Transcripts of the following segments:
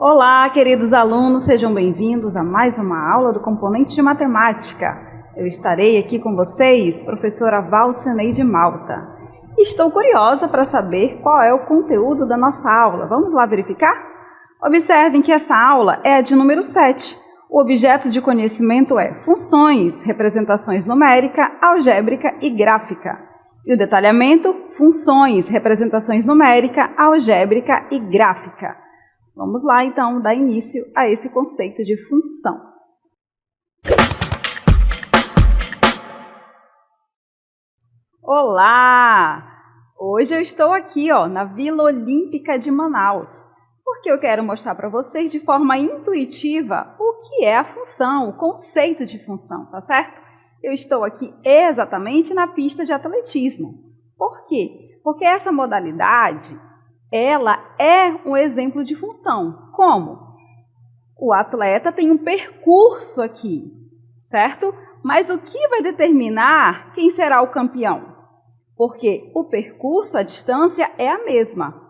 Olá, queridos alunos, sejam bem-vindos a mais uma aula do componente de matemática. Eu estarei aqui com vocês, professora Valceneide Malta. Estou curiosa para saber qual é o conteúdo da nossa aula. Vamos lá verificar? Observem que essa aula é a de número 7. O objeto de conhecimento é funções, representações numérica, algébrica e gráfica. E o detalhamento, funções, representações numérica, algébrica e gráfica. Vamos lá, então, dar início a esse conceito de função. Olá! Hoje eu estou aqui, na Vila Olímpica de Manaus, porque eu quero mostrar para vocês de forma intuitiva o que é a função, o conceito de função, tá certo? Eu estou aqui exatamente na pista de atletismo. Por quê? Porque essa modalidade ela é um exemplo de função. Como? O atleta tem um percurso aqui, certo? Mas o que vai determinar quem será o campeão? Porque o percurso, a distância é a mesma.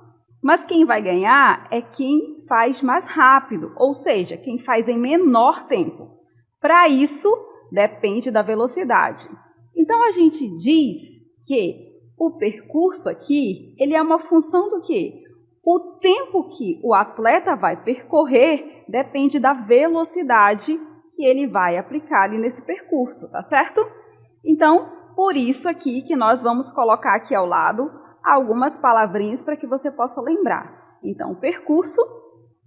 Mas quem vai ganhar é quem faz mais rápido, ou seja, quem faz em menor tempo. Para isso, depende da velocidade. Então, a gente diz que o percurso aqui, ele é uma função do quê? O tempo que o atleta vai percorrer depende da velocidade que ele vai aplicar ali nesse percurso, tá certo? Então, por isso aqui que nós vamos colocar aqui ao lado algumas palavrinhas para que você possa lembrar. Então, o percurso,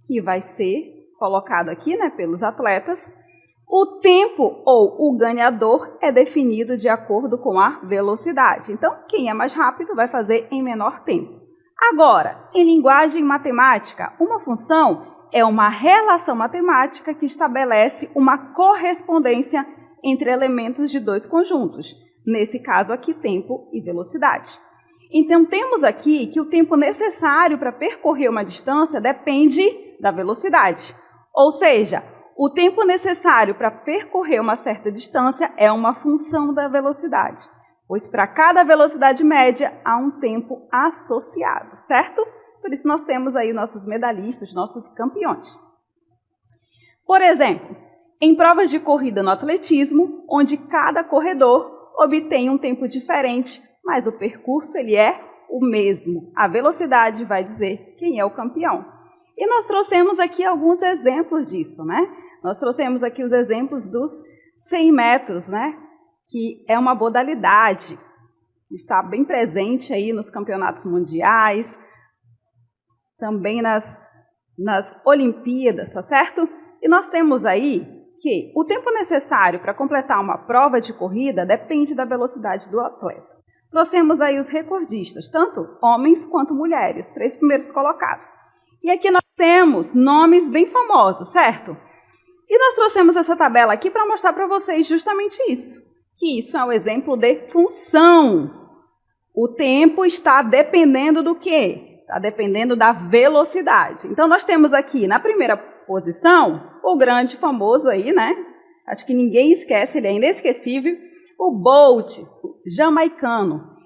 que vai ser colocado aqui, pelos atletas. O tempo ou o ganhador é definido de acordo com a velocidade. Então, quem é mais rápido vai fazer em menor tempo. Agora, em linguagem matemática, uma função é uma relação matemática que estabelece uma correspondência entre elementos de dois conjuntos. Nesse caso aqui, tempo e velocidade. Então, temos aqui que o tempo necessário para percorrer uma distância depende da velocidade. Ou seja, o tempo necessário para percorrer uma certa distância é uma função da velocidade, pois para cada velocidade média há um tempo associado, certo? Por isso nós temos aí nossos medalhistas, nossos campeões. Por exemplo, em provas de corrida no atletismo, onde cada corredor obtém um tempo diferente, mas o percurso ele é o mesmo. A velocidade vai dizer quem é o campeão. E nós trouxemos aqui alguns exemplos disso, Nós trouxemos aqui os exemplos dos 100 metros, que é uma modalidade, está bem presente aí nos campeonatos mundiais, também nas Olimpíadas, tá certo? E nós temos aí que o tempo necessário para completar uma prova de corrida depende da velocidade do atleta. Trouxemos aí os recordistas, tanto homens quanto mulheres, os 3 primeiros colocados. E aqui nós temos nomes bem famosos, certo? E nós trouxemos essa tabela aqui para mostrar para vocês justamente isso, que isso é um exemplo de função. O tempo está dependendo do quê? Está dependendo da velocidade. Então, nós temos aqui, na primeira posição, o grande famoso aí, Acho que ninguém esquece, ele é inesquecível, o Bolt, o jamaicano.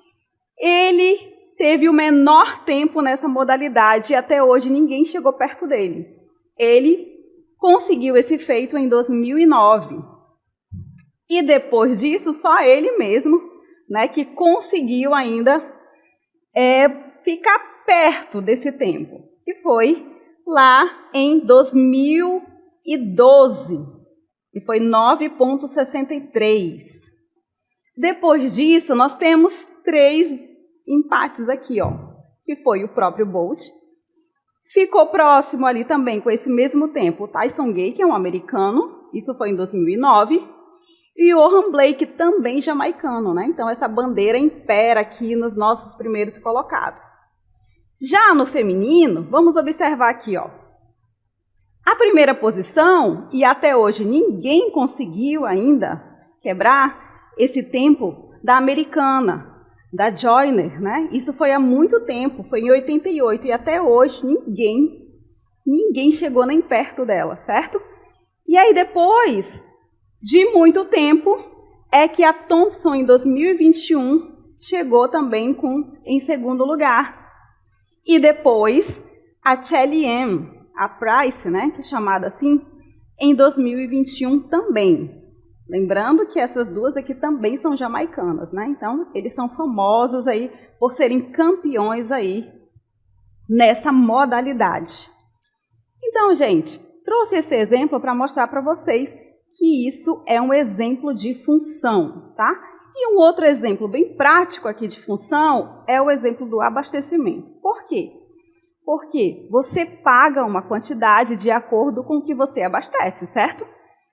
Ele teve o menor tempo nessa modalidade e até hoje ninguém chegou perto dele. Ele conseguiu esse feito em 2009. E depois disso, só ele mesmo, que conseguiu ainda ficar perto desse tempo. E foi lá em 2012. E foi 9,63. Depois disso, nós temos 3 empates aqui, que foi o próprio Bolt. Ficou próximo ali também, com esse mesmo tempo, o Tyson Gay, que é um americano, isso foi em 2009, e o Orhan Blake, também jamaicano, Então, essa bandeira impera aqui nos nossos primeiros colocados. Já no feminino, vamos observar aqui, A primeira posição, e até hoje ninguém conseguiu ainda quebrar esse tempo da americana, da Joyner, Isso foi há muito tempo, foi em 88, e até hoje ninguém chegou nem perto dela, certo? E aí depois de muito tempo é que a Thompson, em 2021, chegou também em segundo lugar. E depois a Chelly M, a Price, né, que é chamada assim, em 2021 também. Lembrando que essas duas aqui também são jamaicanas, né? Então, eles são famosos aí por serem campeões aí nessa modalidade. Então, gente, trouxe esse exemplo para mostrar para vocês que isso é um exemplo de função, tá? E um outro exemplo bem prático aqui de função é o exemplo do abastecimento. Por quê? Porque você paga uma quantidade de acordo com o que você abastece, certo?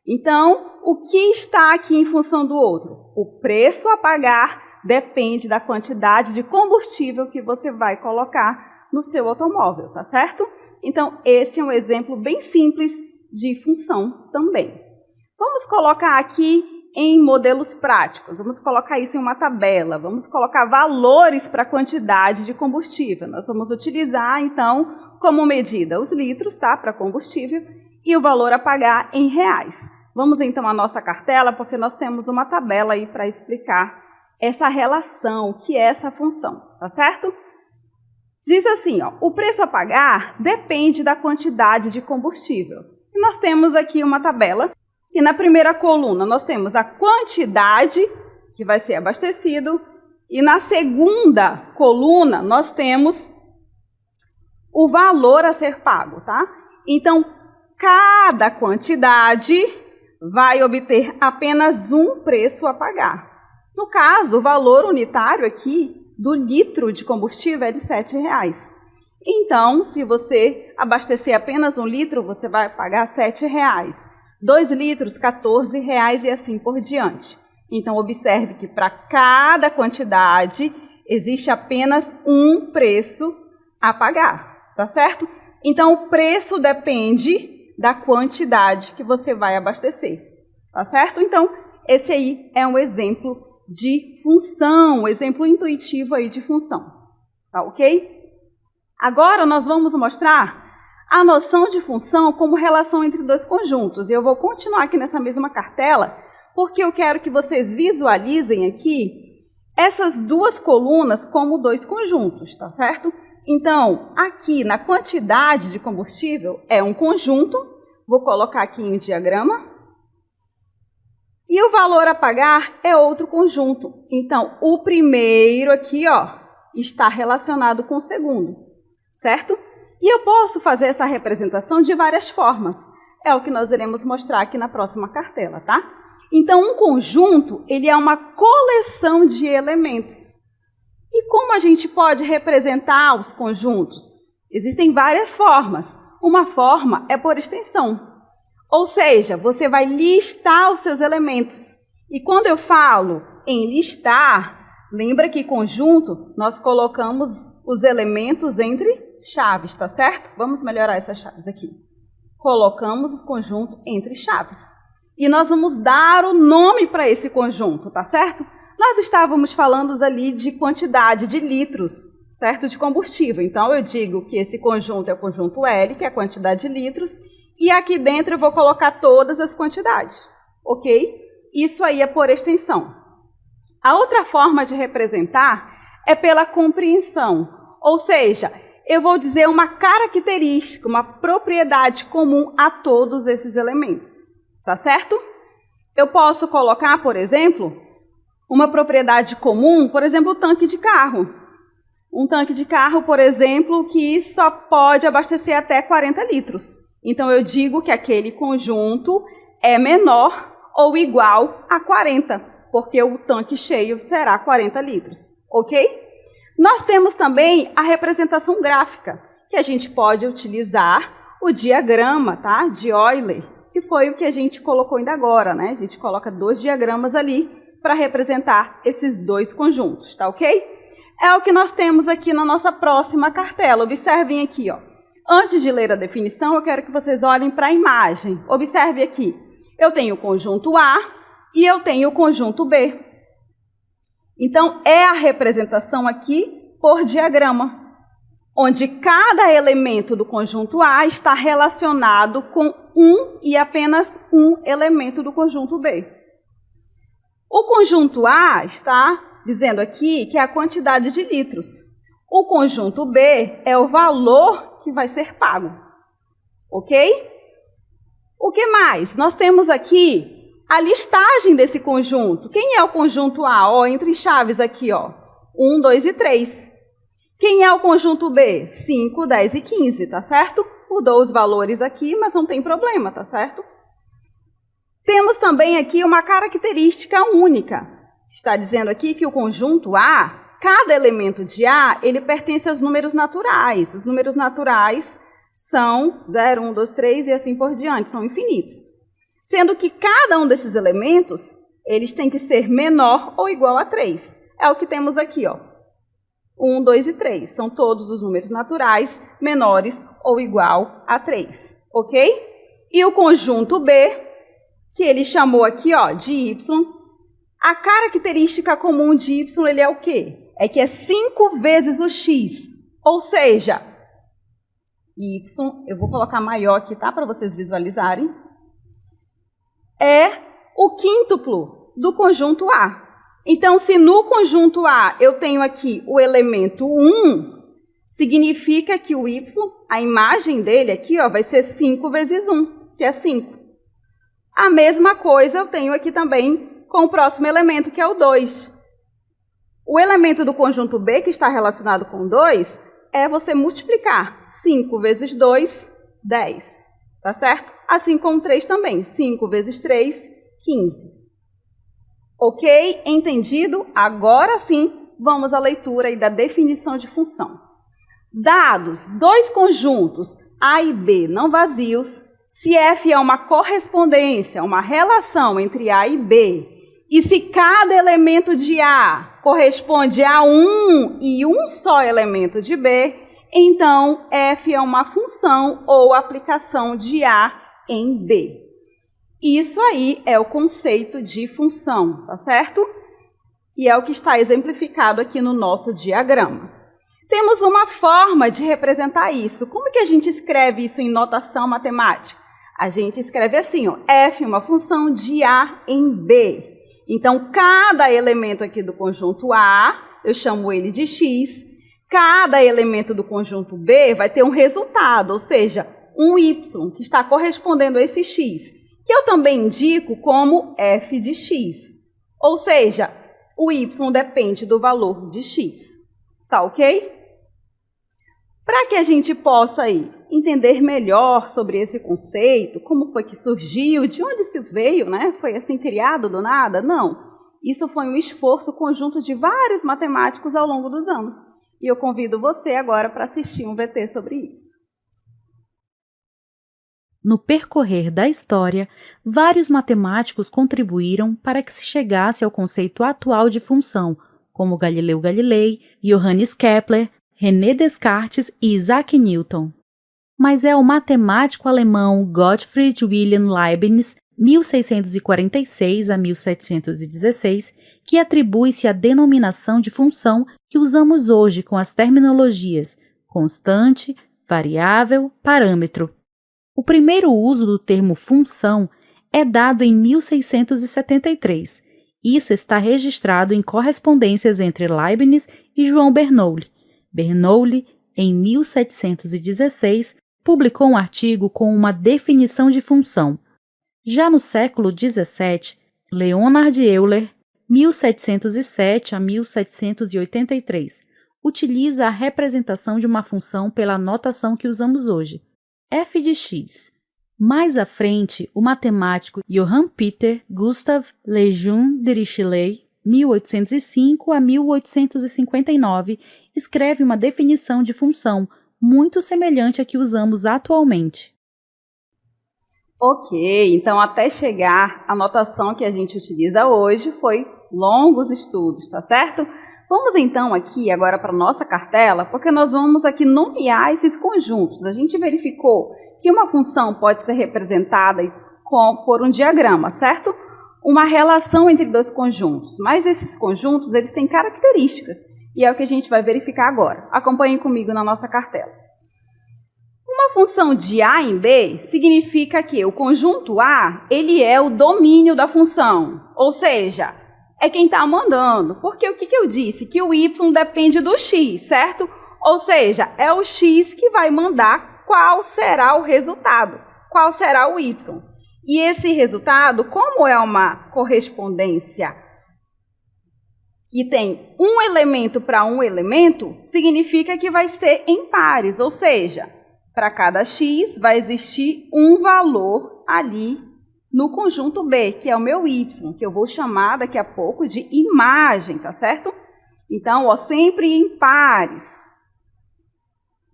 Então, o que está aqui em função do outro? O preço a pagar depende da quantidade de combustível que você vai colocar no seu automóvel, tá certo? Então, esse é um exemplo bem simples de função também. Vamos colocar aqui em modelos práticos, vamos colocar isso em uma tabela, vamos colocar valores para a quantidade de combustível. Nós vamos utilizar, então, como medida os litros, tá, para combustível, e o valor a pagar em reais. Vamos, então, à nossa cartela, porque nós temos uma tabela aí para explicar essa relação, que é essa função, tá certo? Diz assim, ó, o preço a pagar depende da quantidade de combustível. E nós temos aqui uma tabela, que na primeira coluna nós temos a quantidade que vai ser abastecido, e na segunda coluna nós temos o valor a ser pago, tá? Então, cada quantidade vai obter apenas um preço a pagar. No caso, o valor unitário aqui do litro de combustível é de R$ 7,00. Então, se você abastecer apenas 1 litro, você vai pagar R$ 7,00. 2 litros, R$ 14,00 e assim por diante. Então, observe que para cada quantidade existe apenas um preço a pagar, tá certo? Então, o preço depende da quantidade que você vai abastecer, tá certo? Então, esse aí é um exemplo de função, um exemplo intuitivo aí de função, tá ok? Agora nós vamos mostrar a noção de função como relação entre dois conjuntos. E eu vou continuar aqui nessa mesma cartela, porque eu quero que vocês visualizem aqui essas duas colunas como dois conjuntos, tá certo? Então, aqui na quantidade de combustível é um conjunto, vou colocar aqui em diagrama, e o valor a pagar é outro conjunto. Então, o primeiro aqui, ó, está relacionado com o segundo, certo? E eu posso fazer essa representação de várias formas. É o que nós iremos mostrar aqui na próxima cartela, tá? Então, um conjunto, ele é uma coleção de elementos. E como a gente pode representar os conjuntos? Existem várias formas. Uma forma é por extensão. Ou seja, você vai listar os seus elementos. E quando eu falo em listar, lembra que conjunto nós colocamos os elementos entre chaves, tá certo? Vamos melhorar essas chaves aqui. Colocamos o conjunto entre chaves. E nós vamos dar o nome para esse conjunto, tá certo? Nós estávamos falando ali de quantidade de litros, certo? De combustível. Então, eu digo que esse conjunto é o conjunto L, que é a quantidade de litros, e aqui dentro eu vou colocar todas as quantidades, ok? Isso aí é por extensão. A outra forma de representar é pela compreensão, ou seja, eu vou dizer uma característica, uma propriedade comum a todos esses elementos, tá certo? Eu posso colocar, por exemplo, uma propriedade comum, por exemplo, o tanque de carro. Um tanque de carro, por exemplo, que só pode abastecer até 40 litros. Então, eu digo que aquele conjunto é menor ou igual a 40, porque o tanque cheio será 40 litros, ok? Nós temos também a representação gráfica, que a gente pode utilizar o diagrama, tá? De Euler, que foi o que a gente colocou ainda agora, né? A gente coloca 2 diagramas ali para representar esses dois conjuntos, tá ok? É o que nós temos aqui na nossa próxima cartela. Observem aqui, ó. Antes de ler a definição, eu quero que vocês olhem para a imagem. Observe aqui. Eu tenho o conjunto A e eu tenho o conjunto B. Então, é a representação aqui por diagrama, onde cada elemento do conjunto A está relacionado com um e apenas um elemento do conjunto B. O conjunto A está dizendo aqui que é a quantidade de litros. O conjunto B é o valor que vai ser pago, ok? O que mais? Nós temos aqui a listagem desse conjunto. Quem é o conjunto A? Ó, entre chaves aqui, ó, 1, 2 e 3. Quem é o conjunto B? 5, 10 e 15, tá certo? Mudou os valores aqui, mas não tem problema, tá certo? Temos também aqui uma característica única. Está dizendo aqui que o conjunto A, cada elemento de A, ele pertence aos números naturais. Os números naturais são 0, 1, 2, 3 e assim por diante, são infinitos. Sendo que cada um desses elementos, eles têm que ser menor ou igual a 3. É o que temos aqui, ó. 1, 2 e 3. São todos os números naturais menores ou igual a 3, ok? E o conjunto B, que ele chamou aqui, ó, de Y, a característica comum de Y, ele é o quê? É que é 5 vezes o X, ou seja, Y, eu vou colocar maior aqui, tá, para vocês visualizarem, é o quíntuplo do conjunto A. Então, se no conjunto A eu tenho aqui o elemento 1, significa que o Y, a imagem dele aqui, ó, vai ser 5 vezes 1, que é 5. A mesma coisa eu tenho aqui também com o próximo elemento, que é o 2. O elemento do conjunto B, que está relacionado com 2, é você multiplicar 5 vezes 2, 10. Tá certo? Assim como 3 também. 5 vezes 3, 15. Ok? Entendido? Agora sim, vamos à leitura e da definição de função. Dados dois conjuntos A e B não vazios, se F é uma correspondência, uma relação entre A e B, e se cada elemento de A corresponde a um e um só elemento de B, então F é uma função ou aplicação de A em B. Isso aí é o conceito de função, tá certo? E é o que está exemplificado aqui no nosso diagrama. Temos uma forma de representar isso. Como que a gente escreve isso em notação matemática? A gente escreve assim, ó, F é uma função de A em B. Então, cada elemento aqui do conjunto A, eu chamo ele de X. Cada elemento do conjunto B vai ter um resultado, ou seja, um Y, que está correspondendo a esse X, que eu também indico como F de X. Ou seja, o Y depende do valor de X. Tá ok? Para que a gente possa aí entender melhor sobre esse conceito, como foi que surgiu, de onde isso veio, né? Foi assim criado do nada? Não. Isso foi um esforço conjunto de vários matemáticos ao longo dos anos. E eu convido você agora para assistir um VT sobre isso. No percorrer da história, vários matemáticos contribuíram para que se chegasse ao conceito atual de função, como Galileu Galilei, Johannes Kepler, René Descartes e Isaac Newton. Mas é o matemático alemão Gottfried Wilhelm Leibniz, 1646 a 1716, que atribui-se a denominação de função que usamos hoje com as terminologias constante, variável, parâmetro. O primeiro uso do termo função é dado em 1673. Isso está registrado em correspondências entre Leibniz e João Bernoulli. Bernoulli, em 1716, publicou um artigo com uma definição de função. Já no século XVII, Leonhard Euler, 1707 a 1783, utiliza a representação de uma função pela notação que usamos hoje, f de x. Mais à frente, o matemático Johann Peter Gustav Lejeune Dirichlet, 1805 a 1859, escreve uma definição de função muito semelhante à que usamos atualmente. Ok, então até chegar à notação que a gente utiliza hoje foi longos estudos, tá certo? Vamos então aqui agora para a nossa cartela, porque nós vamos aqui nomear esses conjuntos. A gente verificou que uma função pode ser representada por um diagrama, certo? Uma relação entre dois conjuntos, mas esses conjuntos eles têm características, e é o que a gente vai verificar agora. Acompanhem comigo na nossa cartela. Uma função de A em B significa que o conjunto A ele é o domínio da função, ou seja, é quem está mandando. Porque o que eu disse? Que o Y depende do X, certo? Ou seja, é o X que vai mandar qual será o resultado, qual será o y. E esse resultado, como é uma correspondência que tem um elemento para um elemento, significa que vai ser em pares, ou seja, para cada x vai existir um valor ali no conjunto B, que é o meu y, que eu vou chamar daqui a pouco de imagem, tá certo? Então, ó, sempre em pares.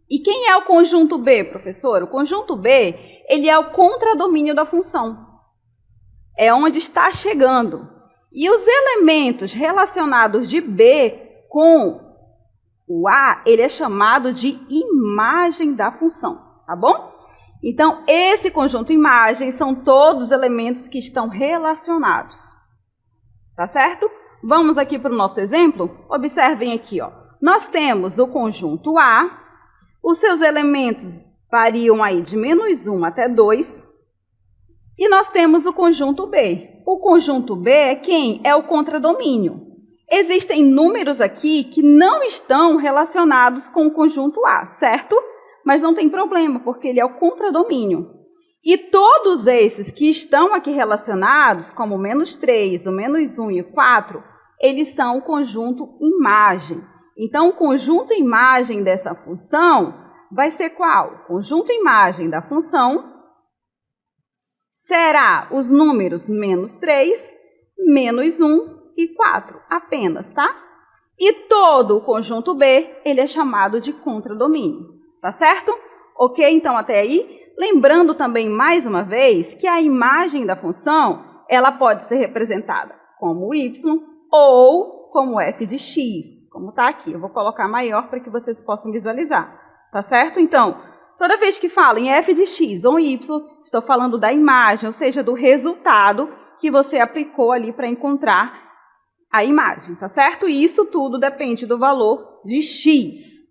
E quem é o conjunto B, professor? O conjunto B, ele é o contradomínio da função. É onde está chegando. E os elementos relacionados de B com o A, ele é chamado de imagem da função, tá bom? Então, esse conjunto imagem são todos os elementos que estão relacionados, tá certo? Vamos aqui para o nosso exemplo? Observem aqui, ó. Nós temos o conjunto A, os seus elementos variam aí de -1 até 2, e nós temos o conjunto B. O conjunto B é quem? É o contradomínio. Existem números aqui que não estão relacionados com o conjunto A, certo? Mas não tem problema, porque ele é o contradomínio. E todos esses que estão aqui relacionados, como o -3, o -1 e o 4, eles são o conjunto imagem. Então, o conjunto imagem dessa função vai ser qual? O conjunto imagem da função será os números -3, -1 e 4 apenas, tá? E todo o conjunto B, ele é chamado de contradomínio, tá certo? Ok? Então, até aí, lembrando também, mais uma vez, que a imagem da função, ela pode ser representada como y ou como f de x, como está aqui. Eu vou colocar maior para que vocês possam visualizar, tá certo? Então, toda vez que falo em f de x ou y, estou falando da imagem, ou seja, do resultado que você aplicou ali para encontrar a imagem, tá certo? E isso tudo depende do valor de x.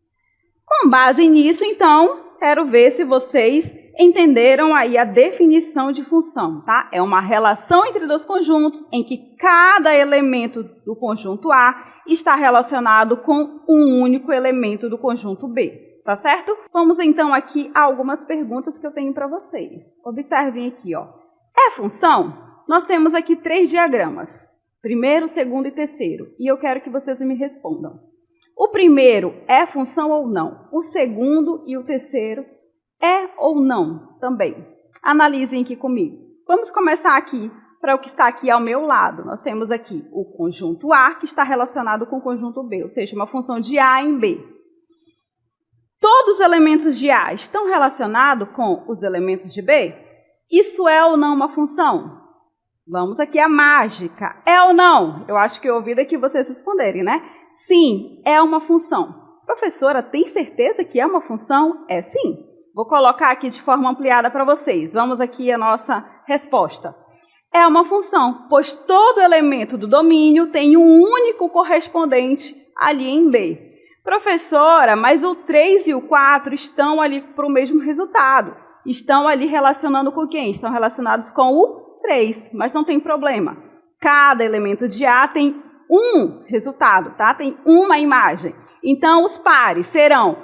Com base nisso, então, quero ver se vocês entenderam aí a definição de função, tá? É uma relação entre dois conjuntos em que cada elemento do conjunto A está relacionado com um único elemento do conjunto B, tá certo? Vamos então aqui a algumas perguntas que eu tenho para vocês. Observem aqui, ó. É função? Nós temos aqui 3 diagramas. Primeiro, segundo e terceiro. E eu quero que vocês me respondam. O primeiro é função ou não? O segundo e o terceiro é ou não também? Analisem aqui comigo. Vamos começar aqui para o que está aqui ao meu lado. Nós temos aqui o conjunto A, que está relacionado com o conjunto B, ou seja, uma função de A em B. Todos os elementos de A estão relacionados com os elementos de B? Isso é ou não uma função? Vamos aqui à mágica. É ou não? Eu acho que eu ouvi daqui vocês responderem, né? Sim, é uma função. Professora, tem certeza que é uma função? É sim. Vou colocar aqui de forma ampliada para vocês. Vamos aqui à nossa resposta. É uma função, pois todo elemento do domínio tem um único correspondente ali em B. Professora, mas o 3 e o 4 estão ali para o mesmo resultado. Estão ali relacionando com quem? Estão relacionados com o 3, mas não tem problema. Cada elemento de A tem um resultado, tá? Tem uma imagem. Então, os pares serão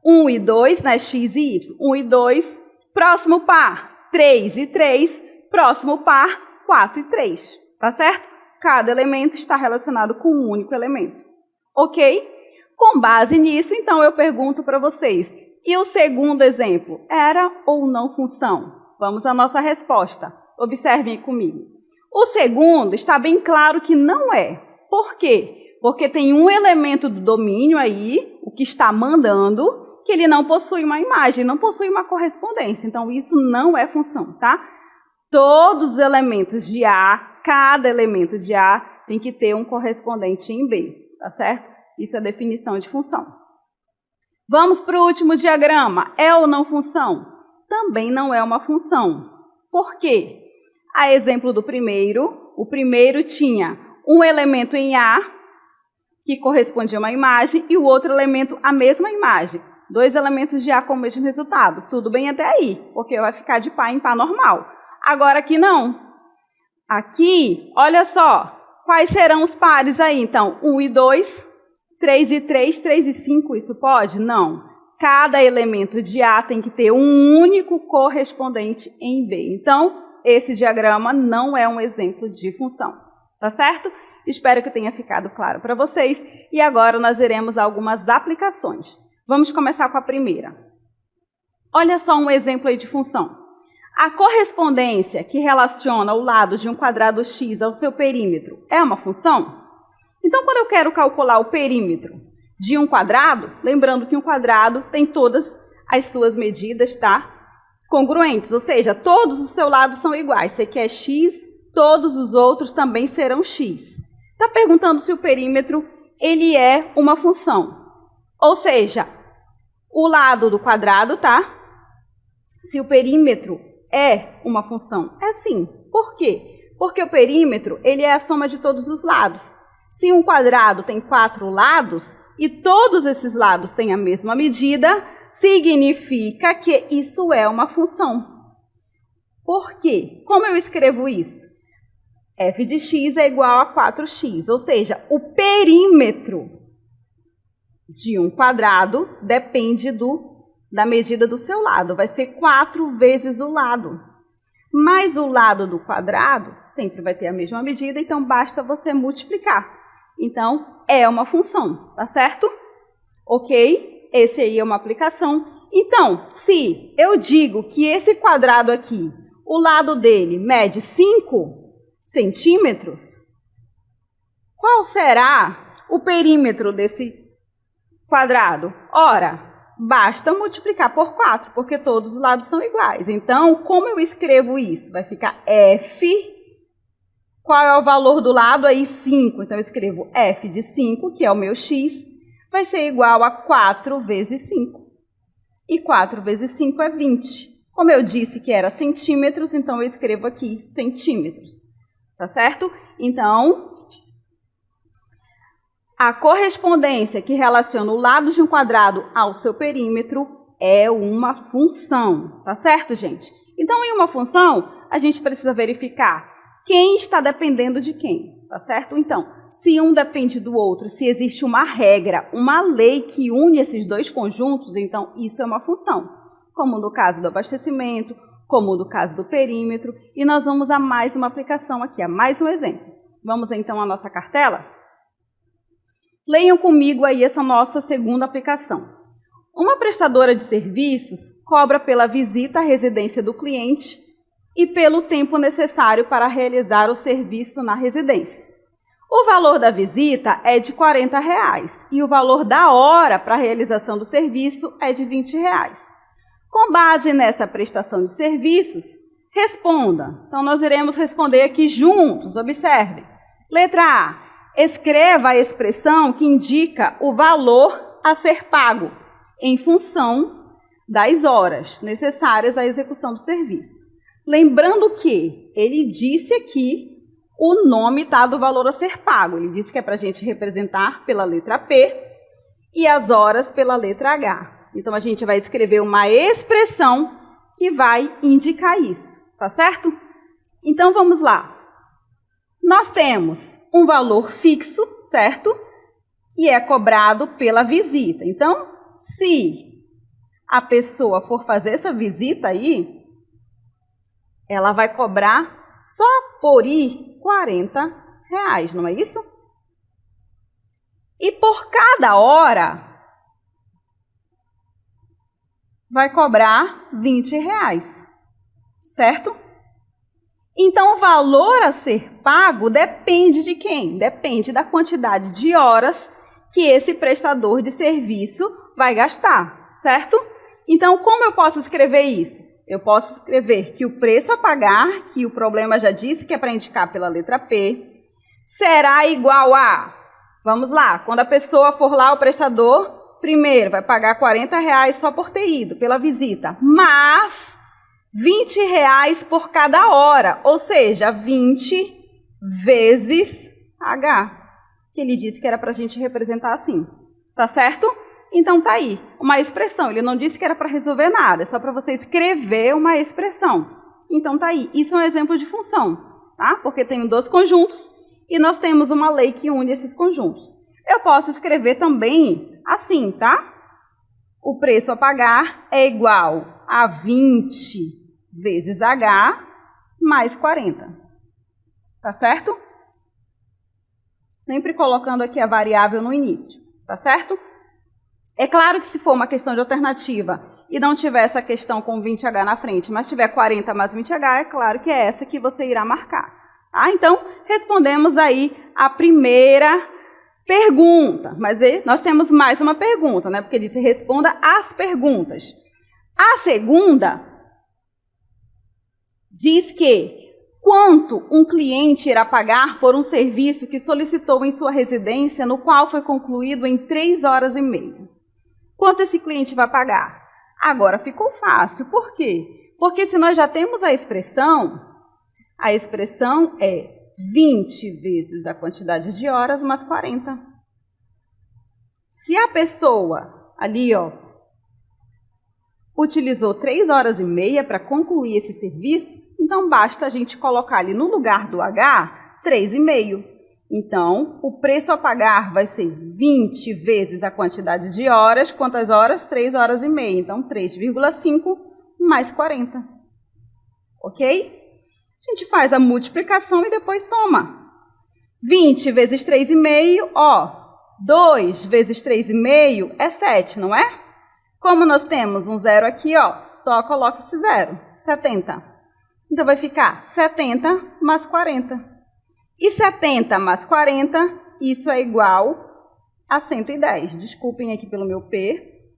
1 e 2, né? X e Y. 1 e 2. Próximo par, 3 e 3. Próximo par, 4 e 3. Tá certo? Cada elemento está relacionado com um único elemento. Ok? Com base nisso, então, eu pergunto para vocês. E o segundo exemplo, era ou não função? Vamos à nossa resposta. Observem comigo. O segundo está bem claro que não é. Por quê? Porque tem um elemento do domínio aí, o que está mandando, que ele não possui uma imagem, não possui uma correspondência. Então, isso não é função, tá? Todos os elementos de A, cada elemento de A, tem que ter um correspondente em B, tá certo? Isso é a definição de função. Vamos para o último diagrama. É ou não função? Também não é uma função. Por quê? A exemplo do primeiro, o primeiro tinha um elemento em A, que correspondia a uma imagem, e o outro elemento a mesma imagem. 2 elementos de A com o mesmo resultado. Tudo bem até aí, porque vai ficar de par em par normal. Agora aqui não. Aqui, olha só, quais serão os pares aí? Então, 1 e 2, 3 e 3, 3 e 5, isso pode? Não. cada elemento de A tem que ter um único correspondente em B. Então, esse diagrama não é um exemplo de função, tá certo? Espero que tenha ficado claro para vocês. E agora nós iremos a algumas aplicações. Vamos começar com a primeira. Olha só um exemplo aí de função. A correspondência que relaciona o lado de um quadrado x ao seu perímetro é uma função? Então, quando eu quero calcular o perímetro de um quadrado, lembrando que um quadrado tem todas as suas medidas, tá? Congruentes, ou seja, todos os seus lados são iguais. Se aqui é x, todos os outros também serão x. Está perguntando se o perímetro ele é uma função. Ou seja, o lado do quadrado, tá? Se o perímetro é uma função, é sim. Por quê? Porque o perímetro ele é a soma de todos os lados. Se um quadrado tem 4 lados e todos esses lados têm a mesma medida, significa que isso é uma função. Por quê? Como eu escrevo isso? F de x é igual a 4x, ou seja, o perímetro de um quadrado depende da medida do seu lado. Vai ser 4 vezes o lado. Mas o lado do quadrado sempre vai ter a mesma medida, então basta você multiplicar. Então, é uma função, tá certo? Ok? Esse aí é uma aplicação. Então, se eu digo que esse quadrado aqui, o lado dele mede 5 centímetros, qual será o perímetro desse quadrado? Ora, basta multiplicar por 4, porque todos os lados são iguais. Então, como eu escrevo isso? Vai ficar F, qual é o valor do lado? Aí 5, então eu escrevo F de 5, que é o meu x, vai ser igual a 4 vezes 5. E 4 vezes 5 é 20. Como eu disse que era centímetros, então eu escrevo aqui centímetros. Tá certo? Então, a correspondência que relaciona o lado de um quadrado ao seu perímetro é uma função. Tá certo, gente? Então, em uma função, a gente precisa verificar quem está dependendo de quem. Tá certo? Então, se um depende do outro, se existe uma regra, uma lei que une esses dois conjuntos, então isso é uma função. Como no caso do abastecimento, como no caso do perímetro, e nós vamos a mais uma aplicação aqui, a mais um exemplo. Vamos então à nossa cartela? Leiam comigo aí essa nossa segunda aplicação. Uma prestadora de serviços cobra pela visita à residência do cliente e pelo tempo necessário para realizar o serviço na residência. O valor da visita é de R$ 40 e o valor da hora para a realização do serviço é de R$ 20. Com base nessa prestação de serviços, responda. Então, nós iremos responder aqui juntos. Observe. Letra A. Escreva a expressão que indica o valor a ser pago em função das horas necessárias à execução do serviço. Lembrando que ele disse aqui o nome tá, do valor a ser pago. Ele disse que é para a gente representar pela letra P e as horas pela letra H. Então, a gente vai escrever uma expressão que vai indicar isso, tá certo? Então, vamos lá. Nós temos um valor fixo, certo? Que é cobrado pela visita. Então, se a pessoa for fazer essa visita aí, ela vai cobrar só por ir R$ 40, não é isso? E por cada hora vai cobrar R$ 20, certo? Então, o valor a ser pago depende de quem? Depende da quantidade de horas que esse prestador de serviço vai gastar, certo? Então, como eu posso escrever isso? Eu posso escrever que o preço a pagar, que o problema já disse que é para indicar pela letra P, será igual a... Vamos lá, quando a pessoa for lá, o prestador... Primeiro, vai pagar R$ 40 só por ter ido, pela visita, mas R$ 20 por cada hora, ou seja, 20 vezes H, que ele disse que era para a gente representar assim, tá certo? Então, tá aí, uma expressão, ele não disse que era para resolver nada, é só para você escrever uma expressão. Então, tá aí, isso é um exemplo de função, tá? Porque tem 2 conjuntos e nós temos uma lei que une esses conjuntos. Eu posso escrever também assim, tá? o preço a pagar é igual a 20 vezes H mais 40. Tá certo? Sempre colocando aqui a variável no início, tá certo? É claro que se for uma questão de alternativa e não tiver essa questão com 20H na frente, mas tiver 40 mais 20H, é claro que é essa que você irá marcar. Tá? Então, respondemos aí a primeira pergunta, mas nós temos mais uma pergunta, né? Porque disse responda as perguntas. A segunda diz que quanto um cliente irá pagar por um serviço que solicitou em sua residência, no qual foi concluído em 3 horas e meia. Quanto esse cliente vai pagar? Agora ficou fácil. Por quê? Porque se nós já temos a expressão é 20 vezes a quantidade de horas mais 40. Se a pessoa ali, utilizou 3 horas e meia para concluir esse serviço, então basta a gente colocar ali no lugar do H 3,5. Então, o preço a pagar vai ser 20 vezes a quantidade de horas. Quantas horas? 3 horas e meia. Então, 3,5 mais 40. Ok? A gente faz a multiplicação e depois soma. 20 vezes 3,5, 2 vezes 3,5 é 7, não é? Como nós temos um zero aqui, só coloca esse zero, 70. Então, vai ficar 70 mais 40. E 70 mais 40, isso é igual a 110. Desculpem aqui pelo meu P.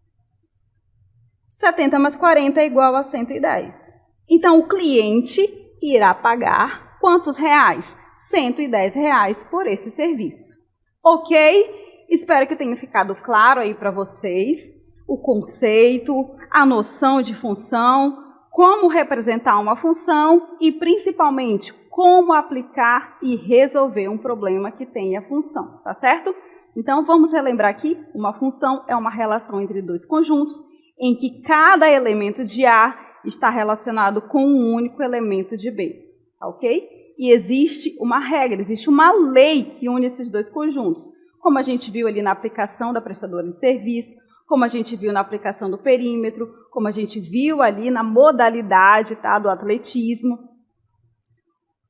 70 mais 40 é igual a 110. Então, o cliente irá pagar quantos reais? R$110 por esse serviço. Ok? Espero que tenha ficado claro aí para vocês o conceito, a noção de função, como representar uma função e, principalmente, como aplicar e resolver um problema que tenha função, tá certo? Então, vamos relembrar aqui, uma função é uma relação entre dois conjuntos, em que cada elemento de A está relacionado com um único elemento de B, ok? E existe uma regra, existe uma lei que une esses dois conjuntos, como a gente viu ali na aplicação da prestadora de serviço, como a gente viu na aplicação do perímetro, como a gente viu ali na modalidade, tá, do atletismo,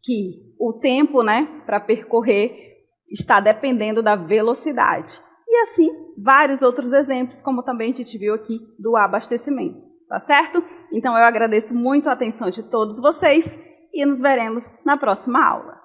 que o tempo, para percorrer está dependendo da velocidade. E assim, vários outros exemplos, como também a gente viu aqui do abastecimento, tá certo? Então, eu agradeço muito a atenção de todos vocês e nos veremos na próxima aula.